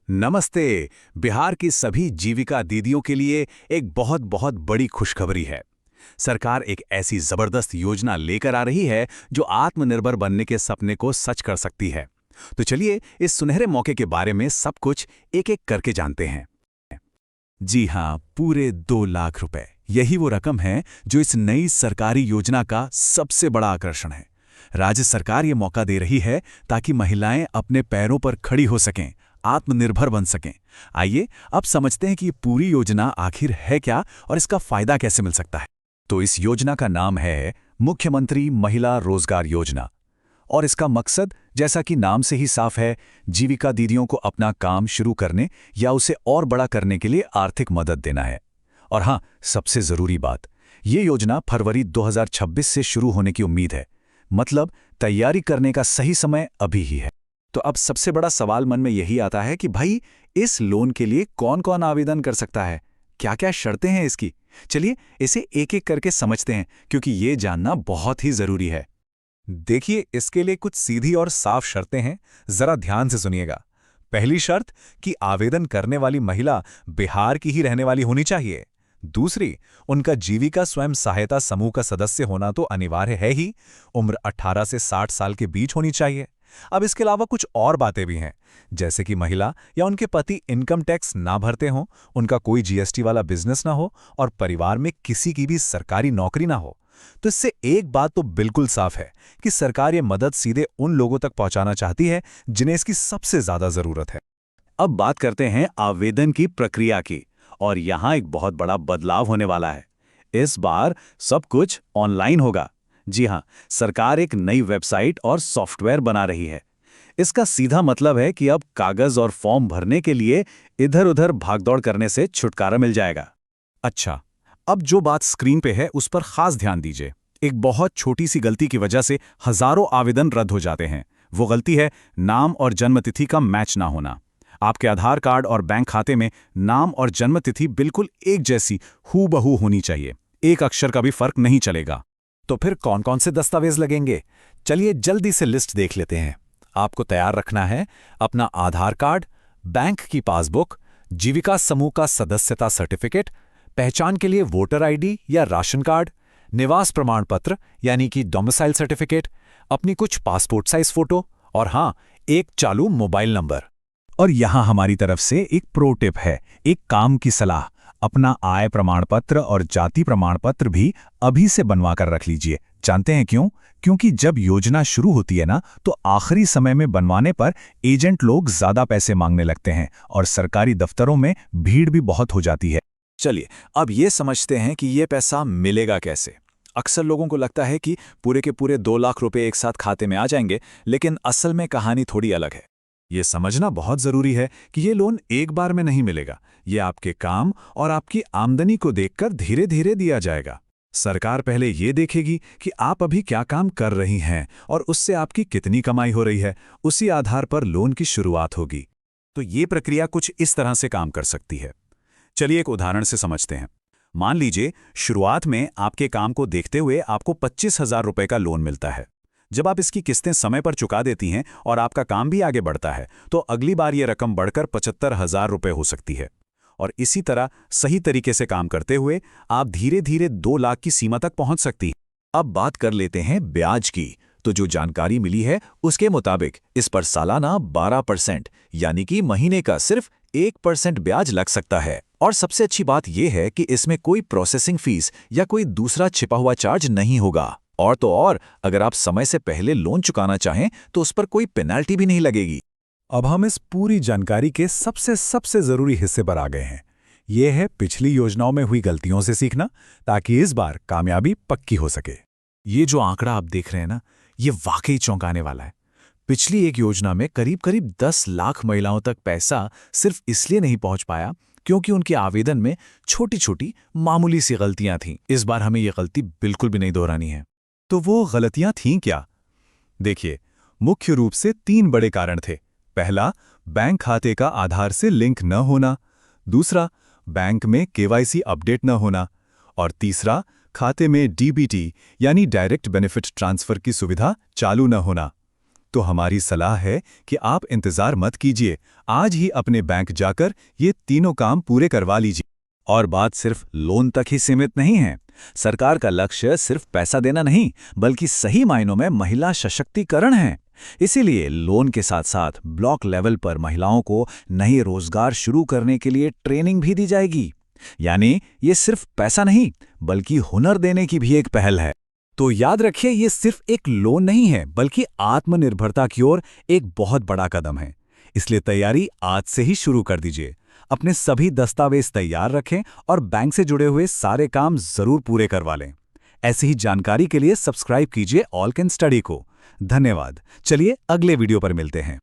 नमस्ते। बिहार की सभी जीविका दीदियों के लिए एक बहुत बहुत बड़ी खुशखबरी है। सरकार एक ऐसी जबरदस्त योजना लेकर आ रही है जो आत्मनिर्भर बनने के सपने को सच कर सकती है। तो चलिए इस सुनहरे मौके के बारे में सब कुछ एक एक करके जानते हैं। जी हाँ, पूरे 2 लाख रुपए, यही वो रकम है जो इस नई सरकारी योजना का सबसे बड़ा आकर्षण है। राज्य सरकार ये मौका दे रही है ताकि महिलाएं अपने पैरों पर खड़ी हो सकें, आत्मनिर्भर बन सकें। आइए अब समझते हैं कि ये पूरी योजना आखिर है क्या और इसका फायदा कैसे मिल सकता है। तो इस योजना का नाम है मुख्यमंत्री महिला रोजगार योजना। और इसका मकसद, जैसा कि नाम से ही साफ है, जीविका दीदियों को अपना काम शुरू करने या उसे और बड़ा करने के लिए आर्थिक मदद देना है। और हाँ, सबसे जरूरी बात, ये योजना फरवरी 2026 से शुरू होने की उम्मीद है। मतलब तैयारी करने का सही समय अभी ही है। तो अब सबसे बड़ा सवाल मन में यही आता है कि भाई, इस लोन के लिए कौन कौन आवेदन कर सकता है, क्या क्या शर्तें हैं इसकी। चलिए इसे एक एक करके समझते हैं, क्योंकि ये जानना बहुत ही जरूरी है। देखिए, इसके लिए कुछ सीधी और साफ शर्तें हैं, जरा ध्यान से सुनिएगा। पहली शर्त कि आवेदन करने वाली महिला बिहार की ही रहने वाली होनी चाहिए। दूसरी, उनका जीविका स्वयं सहायता समूह का सदस्य होना तो अनिवार्य है ही। उम्र 18 से 60 साल के बीच होनी चाहिए। अब इसके अलावा कुछ और बातें भी हैं, जैसे कि महिला या उनके पति इनकम टैक्स ना भरते हों, उनका कोई जीएसटी वाला बिजनेस ना हो और परिवार में किसी की भी सरकारी नौकरी ना हो। तो इससे एक बात तो बिल्कुल साफ है कि सरकार ये मदद सीधे उन लोगों तक पहुंचाना चाहती है जिन्हें इसकी सबसे ज्यादा जरूरत है। अब बात करते हैं आवेदन की प्रक्रिया की, और यहां एक बहुत बड़ा बदलाव होने वाला है। इस बार सब कुछ ऑनलाइन होगा। जी हां, सरकार एक नई वेबसाइट और सॉफ्टवेयर बना रही है। इसका सीधा मतलब है कि अब कागज और फॉर्म भरने के लिए इधर-उधर भागदौड़ करने से छुटकारा मिल जाएगा। अच्छा, अब जो बात स्क्रीन पे है उस पर खास ध्यान दीजिए। एक बहुत छोटी सी गलती की वजह से हजारों आवेदन रद्द हो जाते हैं। वो गलती है नाम और जन्मतिथि का मैच ना होना। आपके आधार कार्ड और बैंक खाते में नाम और जन्मतिथि बिल्कुल एक जैसी हूबहू होनी चाहिए। एक अक्षर का भी फर्क नहीं चलेगा। तो फिर कौन कौन से दस्तावेज लगेंगे? चलिए जल्दी से लिस्ट देख लेते हैं। आपको तैयार रखना है अपना आधार कार्ड, बैंक की पासबुक, जीविका समूह का सदस्यता सर्टिफिकेट, पहचान के लिए वोटर आईडी या राशन कार्ड, निवास प्रमाण पत्र यानी कि डोमिसाइल सर्टिफिकेट, अपनी कुछ पासपोर्ट साइज फोटो और हाँ, एक चालू मोबाइल नंबर। और यहां हमारी तरफ से एक प्रो टिप है, एक काम की सलाह। अपना आय प्रमाण पत्र और जाति प्रमाण पत्र भी अभी से बनवा कर रख लीजिए। जानते हैं क्यों? क्योंकि जब योजना शुरू होती है ना, तो आखिरी समय में बनवाने पर एजेंट लोग ज्यादा पैसे मांगने लगते हैं और सरकारी दफ्तरों में भीड़ भी बहुत हो जाती है। चलिए अब ये समझते हैं कि ये पैसा मिलेगा कैसे। अक्सर लोगों को लगता है कि पूरे के पूरे 2 लाख रुपए एक साथ खाते में आ जाएंगे, लेकिन असल में कहानी थोड़ी अलग है। ये समझना बहुत जरूरी है कि ये लोन एक बार में नहीं मिलेगा। ये आपके काम और आपकी आमदनी को देखकर धीरे धीरे दिया जाएगा। सरकार पहले ये देखेगी कि आप अभी क्या काम कर रही हैं और उससे आपकी कितनी कमाई हो रही है। उसी आधार पर लोन की शुरुआत होगी। तो ये प्रक्रिया कुछ इस तरह से काम कर सकती है। चलिए एक उदाहरण से समझते हैं। मान लीजिए शुरुआत में आपके काम को देखते हुए आपको 25,000 रुपए का लोन मिलता है। जब आप इसकी किस्तें समय पर चुका देती हैं और आपका काम भी आगे बढ़ता है, तो अगली बार ये रकम बढ़कर 75,000 रुपए हो सकती है। और इसी तरह सही तरीके से काम करते हुए आप धीरे धीरे 2 लाख की सीमा तक पहुंच सकती है। अब बात कर लेते हैं ब्याज की। तो जो जानकारी मिली है उसके मुताबिक इस पर सालाना 12% यानी कि महीने का सिर्फ 1% ब्याज लग सकता है। और सबसे अच्छी बात यह है कि इसमें कोई प्रोसेसिंग फीस या कोई दूसरा छिपा हुआ चार्ज नहीं होगा। और तो और, अगर आप समय से पहले लोन चुकाना चाहें तो उस पर कोई पेनाल्टी भी नहीं लगेगी। अब हम इस पूरी जानकारी के सबसे जरूरी हिस्से पर आ गए हैं। यह है पिछली योजनाओं में हुई गलतियों से सीखना, ताकि इस बार कामयाबी पक्की हो सके। ये जो आंकड़ा आप देख रहे हैं ना, ये वाकई चौंकाने वाला है। पिछली एक योजना में करीब 10 लाख महिलाओं तक पैसा सिर्फ इसलिए नहीं पहुंच पाया क्योंकि उनके आवेदन में छोटी छोटी मामूली सी गलतियां थीं। इस बार हमें यह गलती बिल्कुल भी नहीं दोहरानी है। तो वो गलतियां थीं क्या? देखिए, मुख्य रूप से 3 बड़े कारण थे। पहला, बैंक खाते का आधार से लिंक न होना। दूसरा, बैंक में केवाईसी अपडेट न होना। और तीसरा, खाते में डीबीटी यानी डायरेक्ट बेनिफिट ट्रांसफर की सुविधा चालू न होना। तो हमारी सलाह है कि आप इंतजार मत कीजिए, आज ही अपने बैंक जाकर ये तीनों काम पूरे करवा लीजिए। और बात सिर्फ लोन तक ही सीमित नहीं है। सरकार का लक्ष्य सिर्फ पैसा देना नहीं, बल्कि सही मायनों में महिला सशक्तिकरण है। इसीलिए लोन के साथ साथ ब्लॉक लेवल पर महिलाओं को नए रोजगार शुरू करने के लिए ट्रेनिंग भी दी जाएगी। यानी ये सिर्फ पैसा नहीं, बल्कि हुनर देने की भी एक पहल है। तो याद रखिए, ये सिर्फ एक लोन नहीं है, बल्कि आत्मनिर्भरता की ओर एक बहुत बड़ा कदम है। इसलिए तैयारी आज से ही शुरू कर दीजिए। अपने सभी दस्तावेज तैयार रखें और बैंक से जुड़े हुए सारे काम जरूर पूरे करवा लें। ऐसी ही जानकारी के लिए सब्सक्राइब कीजिए ऑल कैन स्टडी को। धन्यवाद। चलिए अगले वीडियो पर मिलते हैं।